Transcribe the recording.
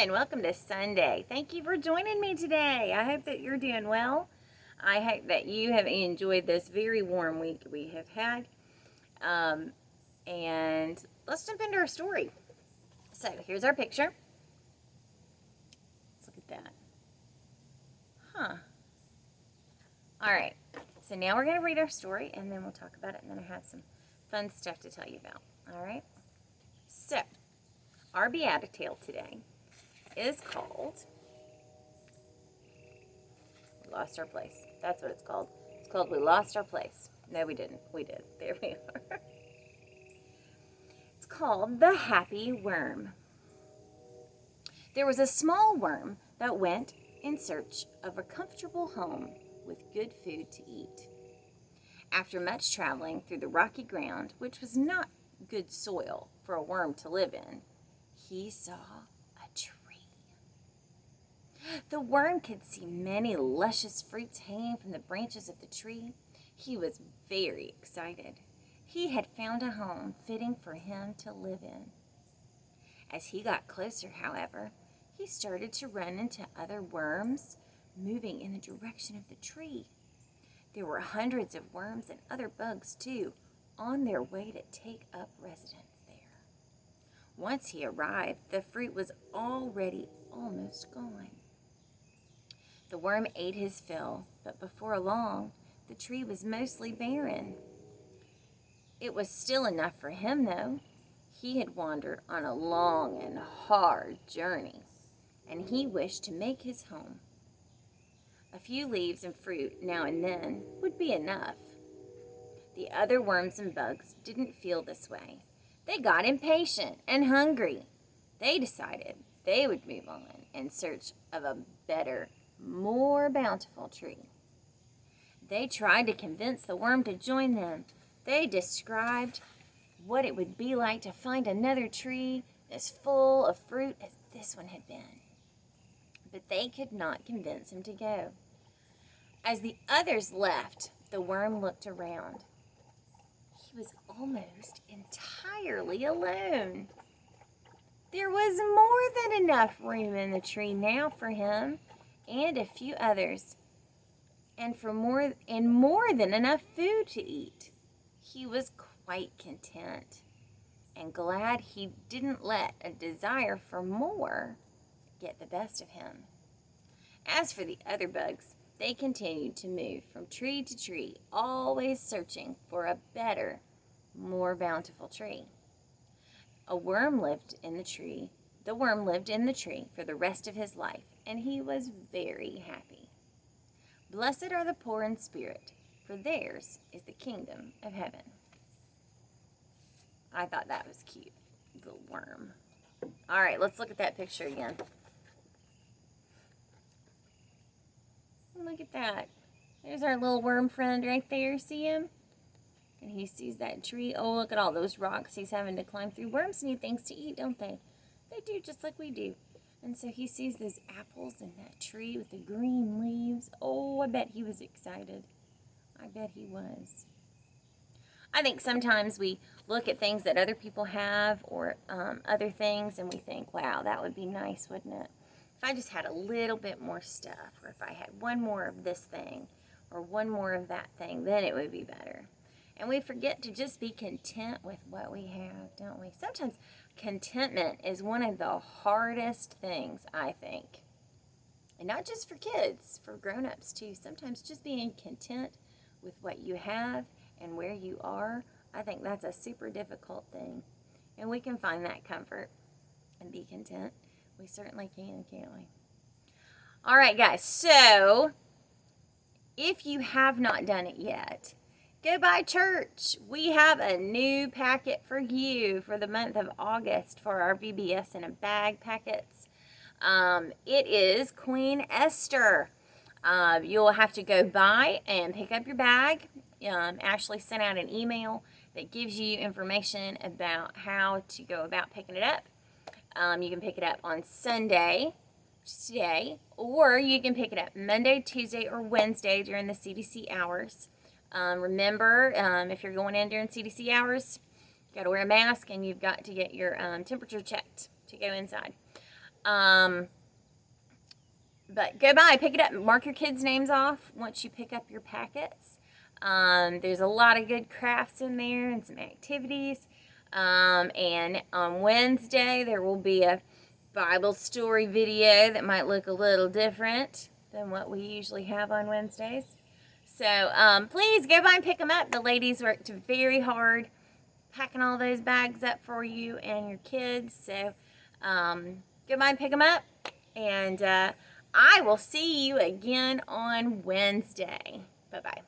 everyone. Welcome to Sunday. Thank you for joining me today. I hope that you're doing well. I hope that you have enjoyed this very warm week we have had. And let's jump into our story. So here's our picture. Let's look at that. All right. So now we're going to read our story and then we'll talk about it. And then I have some fun stuff to tell you about. All right. So our Beatitale today is called We Lost Our Place. That's what it's called. It's called We Lost Our Place. No, we didn't. We did. There we are. It's called The Happy Worm. There was a small worm that went in search of a comfortable home with good food to eat. After much traveling through the rocky ground, which was not good soil for a worm to live in, he saw a tree. The worm could see many luscious fruits hanging from the branches of the tree. He was very excited. He had found a home fitting for him to live in. As he got closer, however, he started to run into other worms moving in the direction of the tree. There were hundreds of worms and other bugs, too, on their way to take up residence there. Once he arrived, the fruit was already almost gone. The worm ate his fill, but before long, the tree was mostly barren. It was still enough for him, though. He had wandered on a long and hard journey, and he wished to make his home. A few leaves and fruit now and then would be enough. The other worms and bugs didn't feel this way. They got impatient and hungry. They decided they would move on in search of a better, more bountiful tree. They tried to convince the worm to join them. They described what it would be like to find another tree as full of fruit as this one had been. But they could not convince him to go. As the others left, the worm looked around. He was almost entirely alone. There was more than enough room in the tree now for him and a few others, and more than enough food to eat. He was quite content and glad he didn't let a desire for more get the best of him. As for the other bugs, they continued to move from tree to tree, always searching for a better, more bountiful tree. The worm lived in the tree for the rest of his life, and he was very happy. Blessed are the poor in spirit, for theirs is the kingdom of heaven. I thought that was cute, the worm. All right, let's look at that picture again. Look at that. There's our little worm friend right there. See him? And he sees that tree. Oh, look at all those rocks he's having to climb through. Worms need things to eat, don't they? They do, just like we do. And so he sees those apples and that tree with the green leaves. Oh, I bet he was excited. I bet he was. I think sometimes we look at things that other people have or other things and we think, wow, that would be nice, wouldn't it? If I just had a little bit more stuff, or if I had one more of this thing or one more of that thing, then it would be better. And we forget to just be content with what we have, don't we? Sometimes contentment is one of the hardest things, I think. And not just for kids, for grown-ups too. Sometimes just being content with what you have and where you are, I think that's a super difficult thing. And we can find that comfort and be content. We certainly can, can't we? All right, guys. So, if you have not done it yet, go by church. We have a new packet for you for the month of August for our VBS in a bag packets. It is Queen Esther. You'll have to go by and pick up your bag. Ashley sent out an email that gives you information about how to go about picking it up. You can pick it up on Sunday, today, or you can pick it up Monday, Tuesday, or Wednesday during the CDC hours. Remember, if you're going in during CDC hours, you got to wear a mask and you've got to get your temperature checked to go inside. But go by, pick it up, mark your kids' names off once you pick up your packets. There's a lot of good crafts in there and some activities. And on Wednesday, there will be a Bible story video that might look a little different than what we usually have on Wednesdays. So please go by and pick them up. The ladies worked very hard packing all those bags up for you and your kids. So go by and pick them up. And I will see you again on Wednesday. Bye-bye.